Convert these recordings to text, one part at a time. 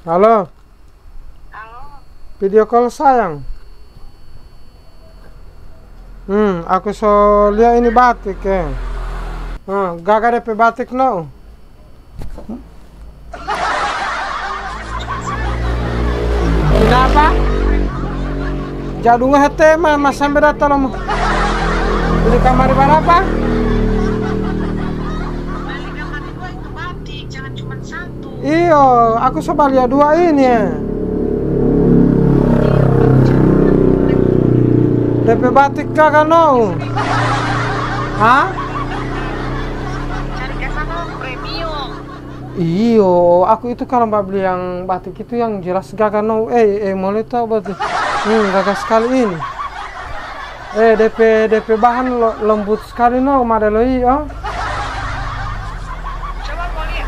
Halo. Halo. Video call sayang. Aku so lihat ini batik ya. Gagal DP batik no. Kenapa? Jadungnya hete mas sampai datang lo. Di kamar berapa? Balik kamar 2 itu batik, jangan cuma 1. Iyo, aku coba lihat 2 ini ya. DP batik kagak no. Hah? Cari ke sana premium. Iyo, aku itu kalau mbak beli yang batik itu yang jelas gagah no. Mulai tahu berarti. Gagah sekali ini. DP bahan lembut sekali no, model iyo. Coba mau lihat.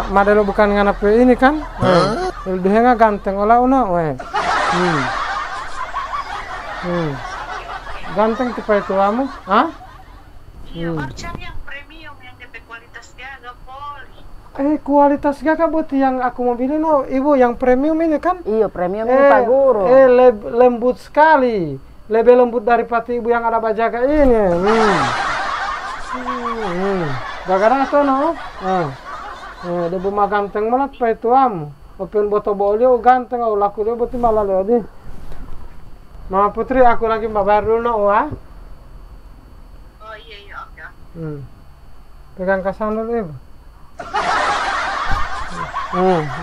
Model bukan nganap ini kan? Lebih enggak ganteng olah no. Ganteng tipe itu kamu? Hah? Iya, baru cari yang premium yang DP kualitas gagah poli. Kualitas gagah buat yang aku mau pilih no, ibu yang premium ini kan? Iya, premium ini Paguro. Lembut sekali, lebih lembut daripada ibu yang ada bajaga ini. Gagah tuh no. Dia buma ganteng malah tipe itu kamu. Open botol boleh ganteng, laku dia buat malah lewat di. Mama Putri, aku lagi bayar dulu no, wah. Oh iya, oke. Pegang kasan dulu ibu.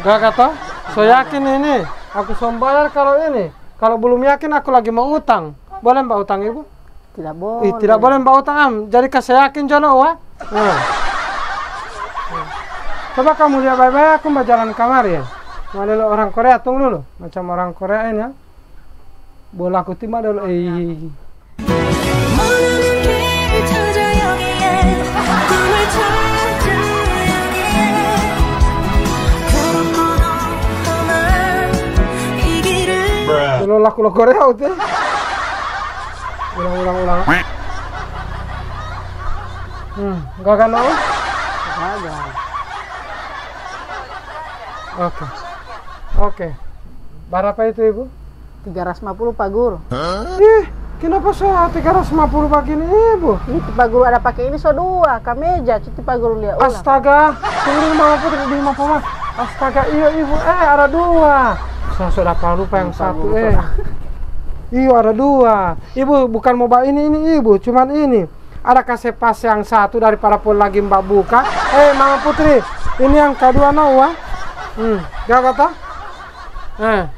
Gak kata? So yakin ini, aku bayar kalau ini. Kalau belum yakin aku lagi mau utang. Boleh mbak utang ibu? Tidak boleh. Tidak boleh mbak utang Jadi saya yakin jono wah. Coba kamu lihat baik-baik, aku mau jalan kamar ya. Mana orang Korea, tunggu dulu. Macam orang Korea ini ya. Bola aku timah dulu. Dulu laku lo Korea itu. Ulang. Gak no? Gagah. Oke. Berapa itu ibu? 350 Paguro. Kenapa so 350 begini ibu? Itu Paguro ada pakai ini so 2 kameja, cuti Paguro lihat ulang. Astaga, tunggu Mama Putri di Mama. Astaga, iya ibu, ada 2. Saya sudah lupa yang satu Iya ada 2. Ibu bukan mau bawa ini ibu, cuman ini. Ada kasih pas yang satu daripada pun lagi mbak buka. Mama Putri, ini yang kedua no wah. Gak kata? Iya,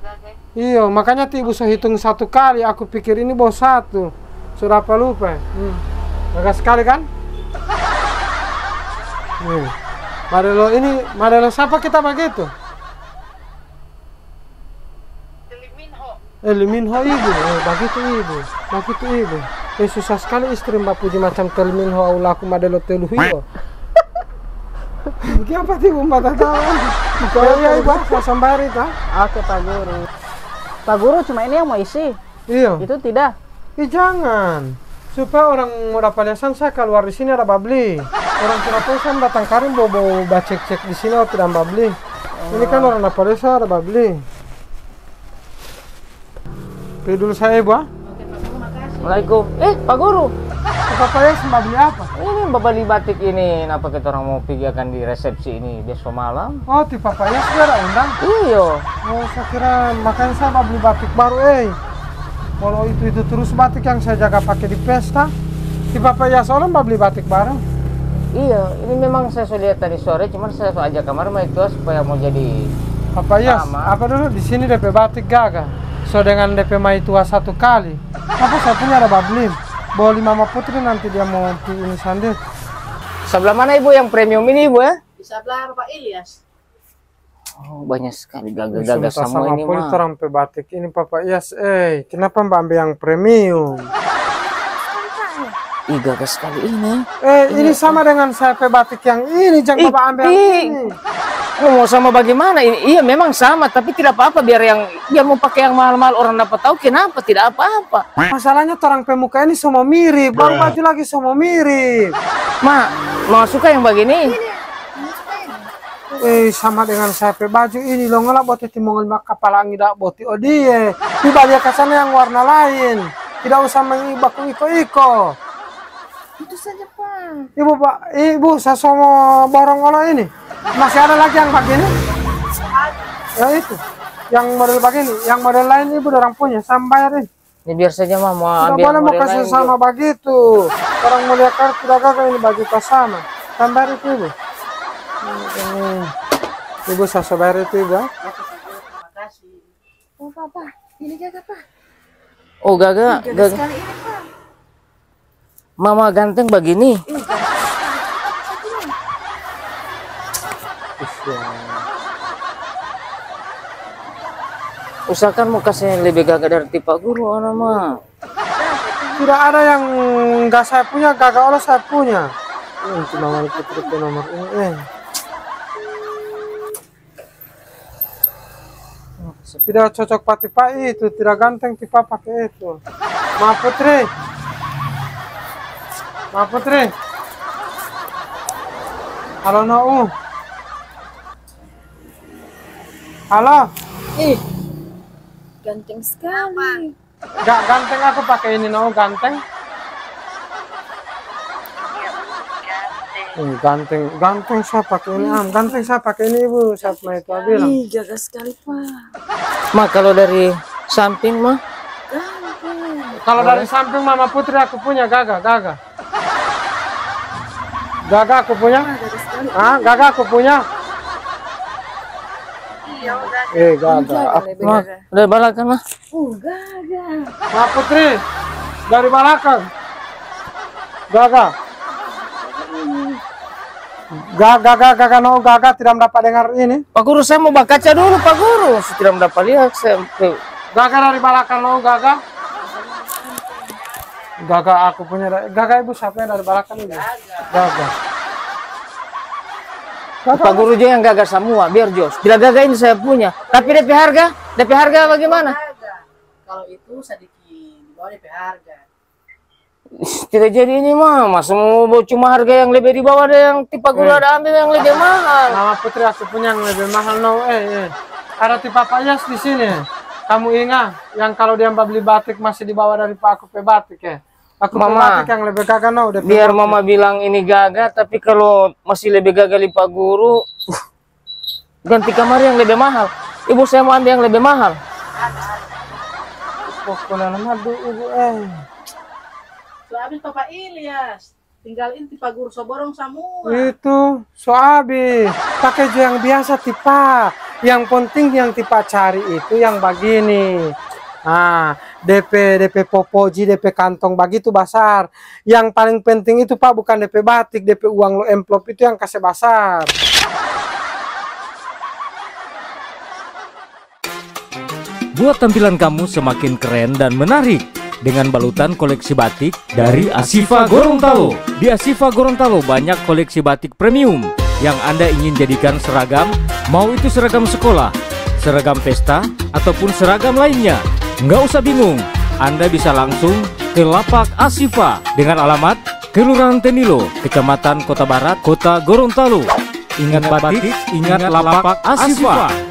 gagah. Iya, makanya ibu saya hitung 1 kali. Aku pikir ini bawa 1. Sudah apa lupa? Gagah sekali kan? Madelo siapa kita begitu? Liminho ibu. Begitu ibu. Susah sekali istri mbak Puji macam Liminho aulaku madelo telu hiyo. Apa ibu mbak tahu? Iya ibu, saya sembari ta? Oke Paguro cuma ini yang mau isi. Iya. Itu tidak. Jangan. Supaya orang mau dapat liasan saya keluar di sini ada babli. Orang kira saya datang karim bawa cek di sini tidak babli. Ini kan orang dapat liasan ada babli. Pilih dulu saya ibu. Oke, Pak, makasih. Assalamualaikum. Paguro. Papaya mbak beli apa? Ini mbak beli batik ini. Kenapa kita orang mau pergi di resepsi ini besok malam? Oh, di papaya sudah ada undang? Iya. Oh, saya kira makanya saya mau beli batik baru Kalau itu terus batik yang saya jaga pakai di pesta. Di papaya soalnya mbak beli batik baru. Iya, ini memang saya sudah lihat tadi sore, cuman saya ajak kamar mau itu supaya mau jadi papaya. Apa dulu di sini DP batik gagah. So dengan DP mai tua 1 kali. Apa saya punya ada babli. Bawa Mama Putri nanti dia mau ini sandal. Sebelah mana ibu yang premium ini ibu ya? Di sebelah Pak Ilyas. Oh, banyak sekali gagah-gagah semua ini mah. Orang batik ini Papa Ilyas. Kenapa mbak ambil yang premium? Ih, gagah sekali ini. Ini sama dengan saya batik yang ini, jangan Bapak ambil yang ini. Mau sama bagaimana? Iya memang sama, tapi tidak apa-apa biar mau pakai yang mahal-mahal orang dapat tahu kenapa tidak apa-apa. Masalahnya orang pemuka ini semua mirip, bang baju lagi semua mirip. Mau suka yang begini? Sama dengan saya pe baju ini lo ngelak boti timongol mak kepala ngidak boti odie. Tiba dia kesana yang warna lain. Tidak usah mengibaku iko-iko. Itu saja, Pak. Ibu, Pak, Ibu, saya mau borong kalau ini. Masih ada lagi yang begini? Ya itu. Yang model begini, yang model lain Ibu orang punya, saya bayar ini. Ya biar saja mah mau Tidak ambil boleh mau model kasih lain, sama begitu. Orang mulia kartu dagang ini baju pas sama. Saya bayar itu Ibu. Ibu saya bayar itu Ibu. Oh, Papa. Ini Gaga, Pak. Oh, Gaga, Gaga Gaga. sekali ini, Pak. Mama ganteng begini. Usahakan mau kasih lebih gagah dari tipe guru, anak mah. Tidak ada yang nggak saya punya, Gaga Allah saya punya. Itu nomor putri itu nomor ini. Tidak cocok tipe itu, tidak ganteng tipe pakai itu. Maaf Putri. Maaf Putri. Halo Nau. Halo. Ganteng sekali. Gak ganteng aku pakai ini Nau, ganteng. Iya, ganteng. Ganteng, ganteng saya pakai ini, ganteng saya pakai ini Ibu, saya itu bilang. Ih, Gaga sekali, Pak. Mah kalau dari samping mah Ganteng. Kalau dari samping Mama Putri aku punya Gaga. Gaga aku punya. Gaga sekali. Gaga aku punya. Iya, udah. Gaga. Gaga, lebih mah Gaga. udah balakan mah. Gaga. Mama Putri dari belakang. Gaga. Gaga no Gaga tidak dapat dengar ini. Pak Guru saya mau baca dulu Pak Guru. Saya tidak dapat lihat saya. Gaga dari belakang no Gaga. Gaga aku punya. Gaga Ibu siapa yang dari belakang ini? Gaga. Pak Guru juga yang gagah semua biar jos. Bila gagah ini saya punya. Tapi DP harga bagaimana? Kalau itu sedikit di bawah DP harga. Tidak jadi ini mah, masa mau cuma harga yang lebih di bawah ada yang tipe guru ada ambil yang lebih mahal. Mama Putri aku punya yang lebih mahal no. Ada tipe Pak Yas di sini. Kamu ingat yang kalau dia beli batik masih di bawah dari Pak aku pe batik ya. Aku pe Mama, batik yang lebih gagah no. biar Mama bilang ini gagah, tapi kalau masih lebih gagah di Pak Guru, ganti kamar yang lebih mahal. Ibu saya mau ambil yang lebih mahal. Pokoknya nama Ibu So habis Papa Ilyas, tinggal inti Pak Guru soborong semua. Itu soabi pakai jo yang biasa tipa. Yang penting yang tipa cari itu yang begini. DP popoji, DP kantong begitu besar. Yang paling penting itu Pak bukan DP batik, DP uang lo envelope itu yang kasih besar. Buat tampilan kamu semakin keren dan menarik dengan balutan koleksi batik dari Asifa Gorontalo. Di Asifa Gorontalo banyak koleksi batik premium yang Anda ingin jadikan seragam, mau itu seragam sekolah, seragam pesta, ataupun seragam lainnya. Nggak usah bingung, Anda bisa langsung ke lapak Asifa dengan alamat Kelurahan Tenilo, Kecamatan Kota Barat, Kota Gorontalo. Ingat batik, ingat lapak Asifa.